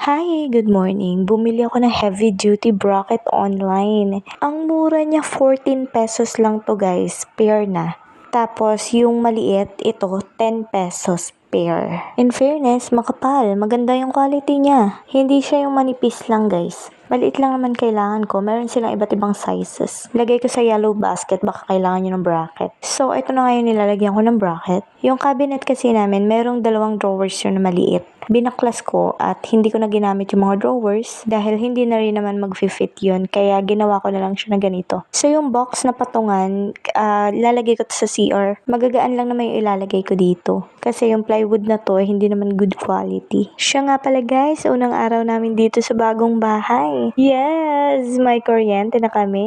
Hi, good morning. Bumili ako ng heavy duty bracket online. Ang mura niya 14 pesos lang to guys, pair na. Tapos yung maliit, ito 10 pesos pair. In fairness, makapal. Maganda yung quality niya. Hindi siya yung manipis lang guys. Maliit lang naman kailangan ko. Meron silang iba't ibang sizes. Lagay ko sa yellow basket, baka kailangan nyo ng bracket. So, ito na ngayon nilalagyan ko ng bracket. Yung cabinet kasi namin, merong dalawang drawers yun na maliit. Binaklas ko at hindi ko na ginamit yung mga drawers dahil hindi na rin naman mag-fit yun. Kaya ginawa ko na lang siya na ganito. So, yung box na patungan, lalagay ko to sa CR. Magagaan lang naman yung ilalagay ko dito. Kasi yung plywood na to, hindi naman good quality. Siya nga pala guys, unang araw namin dito sa bagong bahay. Yes! May kuryente na kami.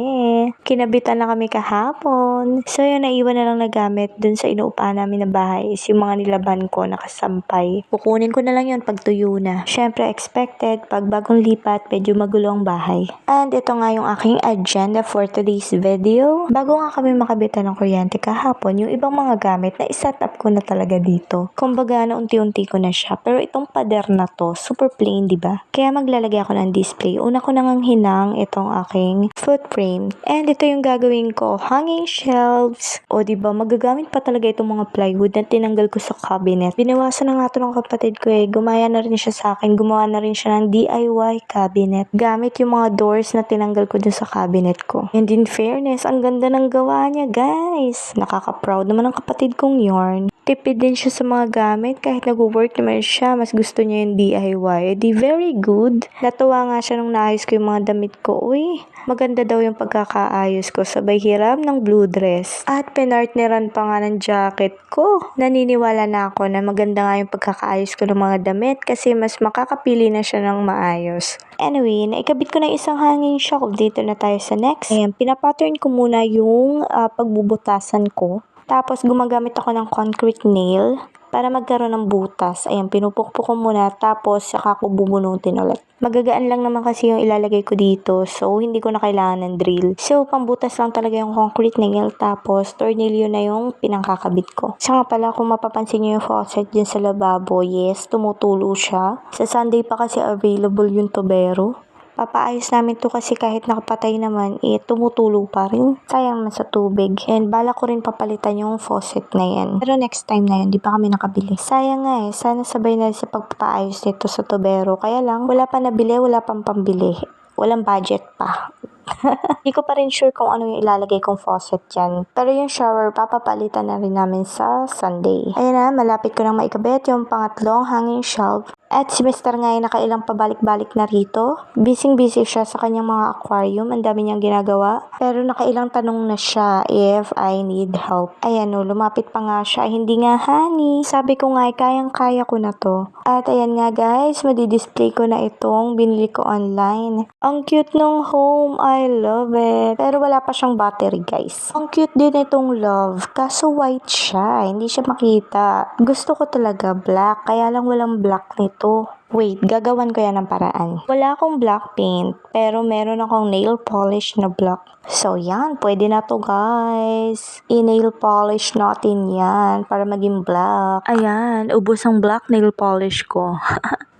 Kinabitan na kami kahapon. So, yun, naiwan na lang na gamit dun sa inuupahan namin na bahay is yung mga nilaban ko nakasampay. Kukunin ko na lang yun pag tuyo na. Syempre, expected, pag bagong lipat, medyo magulo ang bahay. And ito nga yung aking agenda for today's video. Bago nga kami makabitan ng kuryente kahapon, yung ibang mga gamit na iset up ko na talaga dito. Kumbaga na unti-unti ko na siya. Pero itong pader na to, super plain, diba? Kaya maglalagay ako ng display. Una ko nang hinang itong aking foot frame. And ito yung gagawin ko, hanging shelves. O diba, magagamit pa talaga itong mga plywood na tinanggal ko sa cabinet. Binawasan na nga ito ng kapatid ko eh. Gumaya na rin siya sa akin. Gumawa na rin siya ng DIY cabinet. Gamit yung mga doors na tinanggal ko dun sa cabinet ko. And in fairness, ang ganda ng gawa niya guys. Nakaka-proud naman ang kapatid kong yarn. Tipid din siya sa mga gamit. Kahit nag-work naman siya, mas gusto niya yung DIY. Eh, di very good. Natuwa nga siya nung naayos ko yung mga damit ko. Uy, maganda daw yung pagkakaayos ko. Sabay hiram ng blue dress. At pinartneran pa nga ng jacket ko. Naniniwala na ako na maganda nga yung pagkakaayos ko ng mga damit kasi mas makakapili na siya ng maayos. Anyway, naikabit ko na isang hanging shelf. Dito na tayo sa next. Ayan, pinapattern ko muna yung pagbubutasan ko. Tapos, gumagamit ako ng concrete nail para magkaroon ng butas. Ayan, pinupukpok ko muna. Tapos, saka ko bubunutin ulit. Magagaan lang naman kasi yung ilalagay ko dito. So, hindi ko na kailangan ng drill. So, pambutas lang talaga yung concrete nail. Tapos, tornilyo na yung pinangkakabit ko. Sa nga pala, kung mapapansin nyo yung faucet dyan sa lababo, yes, tumutulo siya. Sa Sunday pa kasi available yung tubero. Papaayos namin to kasi kahit nakapatay naman, tumutulo pa rin. Sayang na sa tubig. And bala ko rin papalitan yung faucet na yan. Pero next time na yun, di pa kami nakabili. Sayang nga eh, sana sabay na sa pagpapaayos nito sa tubero. Kaya lang, wala pa nabili, wala pang pambili. Walang budget pa. Hindi ko pa rin sure kung ano yung ilalagay kong faucet dyan. Pero yung shower, papapalitan na rin namin sa Sunday. Ayan na, malapit ko nang maikabit yung pangatlong hanging shelf. At si Mr. nga ay nakailang pabalik-balik na rito. Busy-busy siya sa kanyang mga aquarium. Ang dami niyang ginagawa. Pero nakailang tanong na siya if I need help. Ayan o, lumapit pa nga siya. Hindi nga, honey. Sabi ko nga, kayang-kaya ko na to. At ayan nga guys, madidisplay ko na itong binili ko online. Ang cute ng home. I love it. Pero wala pa siyang battery guys. Ang cute din itong love. Kaso white siya. Hindi siya makita. Gusto ko talaga black. Kaya lang walang black nito. Wait, gagawan ko yan ng paraan. Wala akong black paint, pero meron akong nail polish na black. So yan, pwede na to guys. I-nail polish natin yan para maging black. Ayan, ubos ang black nail polish ko.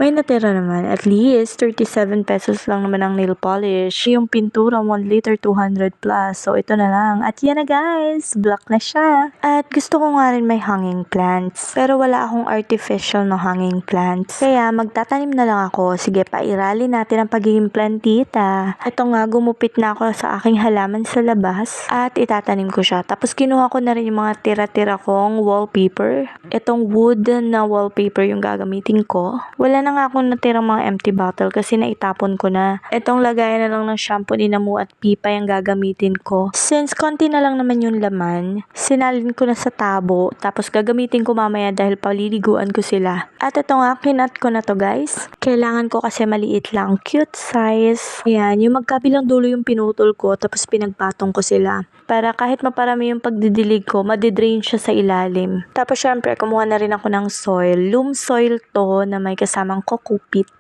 May natira naman. At least, 37 pesos lang naman ang nail polish. Yung pintura, 1 liter, 200 plus. So, ito na lang. At yan na guys, black na siya. At gusto ko nga rin may hanging plants. Pero wala akong artificial na hanging plants. Kaya, magtatanim na lang ako. Sige, pairali natin ang pagiging plantita. Ito nga, gumupit na ako sa aking halaman sa labas. At itatanim ko siya. Tapos, kinuha ko na rin yung mga tira-tira kong wallpaper. Itong wood na wallpaper yung gagamitin ko. Wala na nga akong natirang mga empty bottle kasi naitapon ko na. Itong lagayan na lang ng shampoo ni Namu at pipa yung gagamitin ko. Since konti na lang naman yung laman, sinalin ko na sa tabo. Tapos gagamitin ko mamaya dahil paliliguan ko sila. At ito nga, kinat ko na to guys. Kailangan ko kasi maliit lang. Cute size. Ayan, yung magkabilang dulo yung pinutol ko tapos pinagpatong ko sila. Para kahit maparami yung pagdidilig ko, madidrain siya sa ilalim. Tapos syempre, kumuha na rin ako ng soil. Loam soil to na may kasamang coco peat.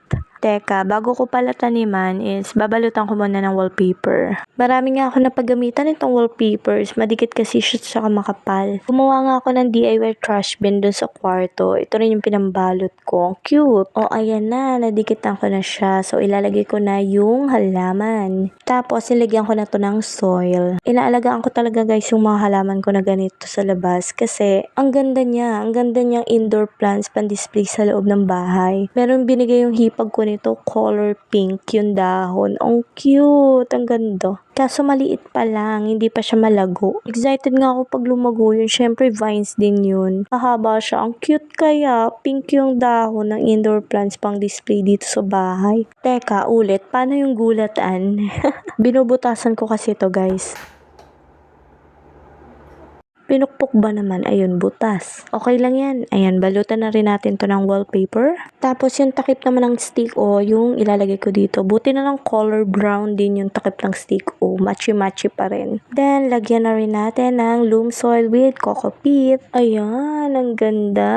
Teka, bago ko pala taniman is babalutan ko muna ng wallpaper. Marami nga ako napagamitan itong wallpapers. Madikit kasi siya sa makapal. Gumawa nga ako ng DIY trash bin dun sa kwarto. Ito rin yung pinambalot ko. Ang cute. O ayan na, nadikitan ko na siya. So ilalagay ko na yung halaman. Tapos nilagyan ko na to ng soil. Inaalagaan ko talaga guys yung mga halaman ko na ganito sa labas. Kasi ang ganda niya. Ang ganda niyang indoor plants pan-display sa loob ng bahay. Meron binigay yung hipag ko nito, color pink yung dahon. Ang cute, ang ganda. Kaso maliit pa lang, hindi pa siya malago. Excited nga ako pag lumago yun. Syempre vines din yun. Mahaba siya. Ang cute kaya. Pink yung dahon ng indoor plants pang display dito sa bahay. Teka, ulit. Paano yung gulatan? Binubutasan ko kasi to guys. Pinukpok ba naman? Ayun, butas. Okay lang yan. Ayan, balutan na rin natin to ng wallpaper. Tapos yung takip naman ng stick yung ilalagay ko dito. Buti na lang color brown din yung takip ng stick Matchy-matchy pa rin. Then, lagyan na rin natin ng loam soil with coco peat. Ayan, ang ganda.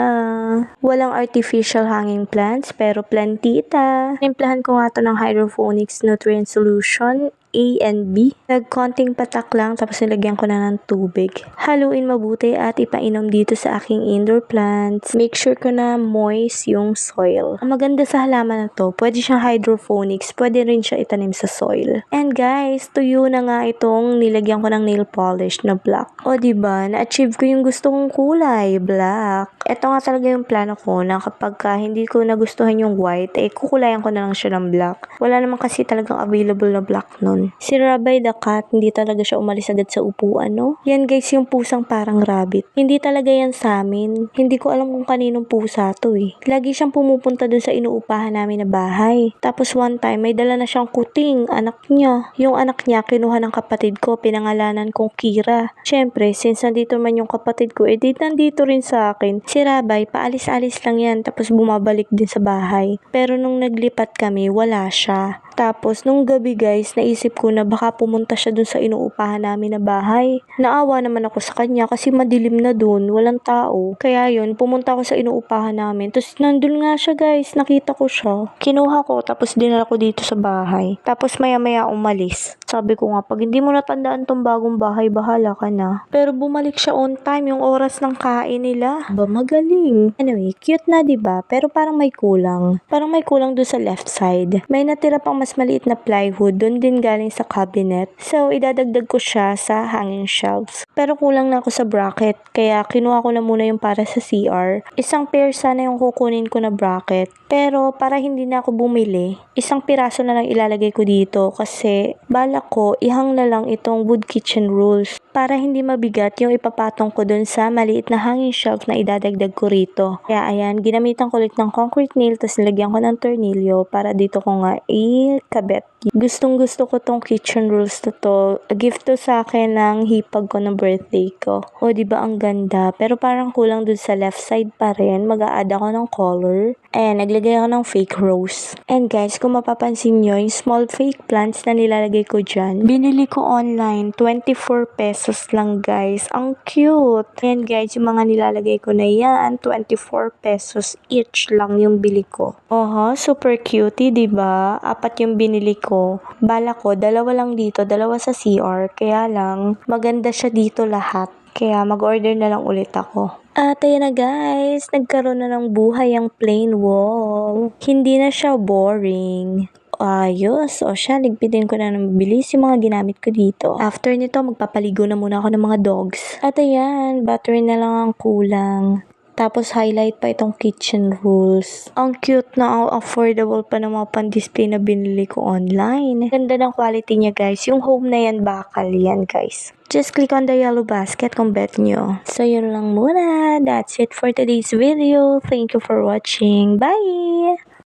Walang artificial hanging plants, pero plantita. Timplahan ko nga to ng hydroponics nutrient solution A and B. Nagkonting patak lang tapos nilagyan ko na ng tubig. Haluin mabuti at ipainom dito sa aking indoor plants. Make sure ko na moist yung soil. Ang maganda sa halaman na to, pwede siyang hydroponics, pwede rin siya itanim sa soil. And guys, tuyo na nga itong nilagyan ko ng nail polish na black. O diba, na-achieve ko yung gusto kong kulay, black. Ito nga talaga yung plano ko na kapag hindi ko nagustuhan yung white, kukulayan ko na lang siya ng black. Wala naman kasi talagang available na black nun. Si Rabay the cat, hindi talaga siya umalis agad sa upuan, no? Yan guys, yung pusang parang rabbit. Hindi talaga yan sa amin. Hindi ko alam kung kaninong pusa to Lagi siyang pumupunta dun sa inuupahan namin na bahay. Tapos one time, may dala na siyang kuting, anak niya. Yung anak niya, kinuha ng kapatid ko, pinangalanan kong Kira. Syempre, since nandito man yung kapatid ko, nandito rin sa akin. Si Rabay, paalis-alis lang yan, tapos bumabalik din sa bahay. Pero nung naglipat kami, wala siya. Tapos, nung gabi guys, naisip ko na baka pumunta siya dun sa inuupahan namin na bahay. Naawa naman ako sa kanya kasi madilim na dun, walang tao. Kaya yun, pumunta ako sa inuupahan namin. Tapos, nandun nga siya guys, nakita ko siya. Kinuha ko, tapos dinala ko dito sa bahay. Tapos, maya-maya umalis. Sabi ko nga, pag hindi mo natandaan tong bagong bahay, bahala ka na. Pero bumalik siya on time, yung oras ng kain nila. Ba, magaling. Anyway, cute na diba? Pero parang may kulang. Parang may kulang dun sa left side. May natira pang mas maliit na plywood, dun din galing sa cabinet. So, idadagdag ko siya sa hanging shelves. Pero kulang na ako sa bracket, kaya kinuha ko na muna yung para sa CR. Isang pair sana yung kukunin ko na bracket. Pero, para hindi na ako bumili, isang piraso na lang ilalagay ko dito kasi balak ko, ihang na lang itong wood kitchen rules para hindi mabigat yung ipapatong ko dun sa maliit na hanging shelf na idadagdag ko rito. Kaya ayan, ginamitan ko ulit ng concrete nail tapos nilagyan ko ng tornilyo para dito ko nga ikabit. Gustong gusto ko tong kitchen rules na to. Gift to sa akin ng hipag ko ng birthday ko. O diba ang ganda? Pero parang kulang dun sa left side pa rin. Mag-a-add ako ng color. Ayan, naglagay ako ng fake rose. And guys, kung mapapansin nyo, yung small fake plants na nilalagay ko dyan, binili ko online. 24 pesos lang guys. Ang cute! Ayan guys, yung mga nilalagay ko na yan, 24 pesos each lang yung bili ko. Oho, super cutie, diba? 4 yung binili ko. Bala ko, 2 lang dito, 2 sa CR. Kaya lang, maganda siya dito lahat. Kaya mag-order na lang ulit ako. At ayan na guys, nagkaroon na ng buhay ang plain wall. Hindi na siya boring. Ayos. O siya, ligpitin ko na ng mabilis yung mga ginamit ko dito. After nito, magpapaligo na muna ako ng mga dogs. At ayan, battery na lang ang kulang. Tapos highlight pa itong kitchen rules. Ang cute na, ang affordable pa ng mga pan-display na binili ko online. Ganda ng quality niya guys. Yung home na yan, bakal yan guys. Just click on the yellow basket kung bet nyo. So yun lang muna. That's it for today's video. Thank you for watching. Bye!